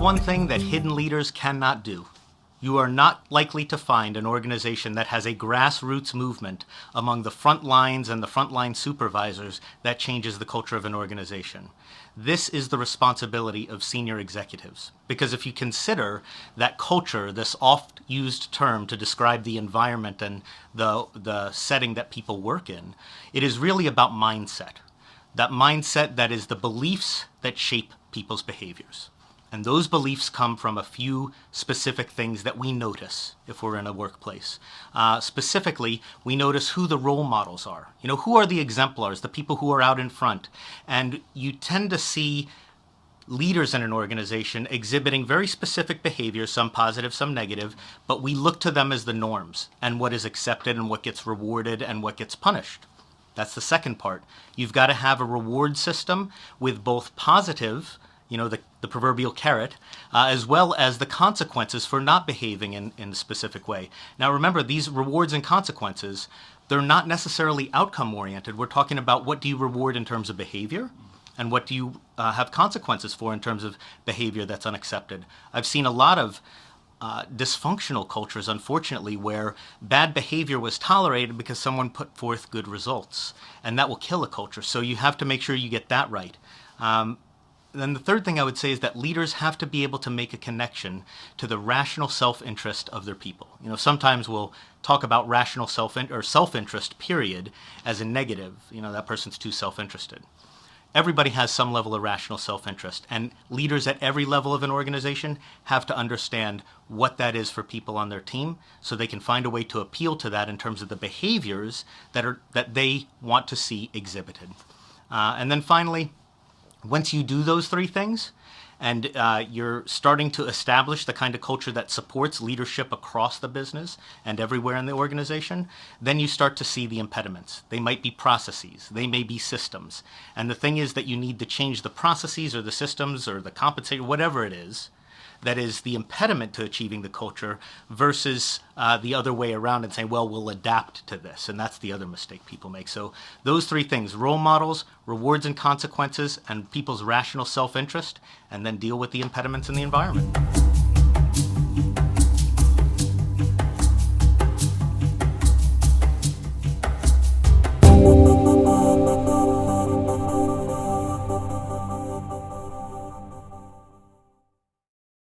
one thing that hidden leaders cannot do. You are not likely to find an organization that has a grassroots movement among the front lines and the frontline supervisors that changes the culture of an organization. This is the responsibility of senior executives. Because if you consider that culture, this oft-used term to describe the environment and the setting that people work in, it is really about mindset. That mindset that is the beliefs that shape people's behaviors. And those beliefs come from a few specific things that we notice if we're in a workplace. Specifically, we notice who the role models are. You know, who are the exemplars, the people who are out in front. And you tend to see leaders in an organization exhibiting very specific behaviors, some positive, some negative, but we look to them as the norms and what is accepted and what gets rewarded and what gets punished. That's the second part. You've got to have a reward system with both positive, you know, the proverbial carrot, as well as the consequences for not behaving in a specific way. Now remember, these rewards and consequences, they're not necessarily outcome-oriented. We're talking about what do you reward in terms of behavior, and what do you have consequences for in terms of behavior that's unaccepted. I've seen a lot of dysfunctional cultures, unfortunately, where bad behavior was tolerated because someone put forth good results, and that will kill a culture. So you have to make sure you get that right. Then the third thing I would say is that leaders have to be able to make a connection to the rational self-interest of their people. You know, sometimes we'll talk about rational self-interest, period, as a negative. You know, that person's too self-interested. Everybody has some level of rational self-interest, and leaders at every level of an organization have to understand what that is for people on their team so they can find a way to appeal to that in terms of the behaviors that they want to see exhibited. And then finally, once you do those three things, and you're starting to establish the kind of culture that supports leadership across the business and everywhere in the organization, then you start to see the impediments. They might be processes, they may be systems. And the thing is that you need to change the processes or the systems or the compensation, whatever it is, that is the impediment to achieving the culture versus the other way around and saying, well, we'll adapt to this. And that's the other mistake people make. So those three things, role models, rewards and consequences, and people's rational self-interest, and then deal with the impediments in the environment.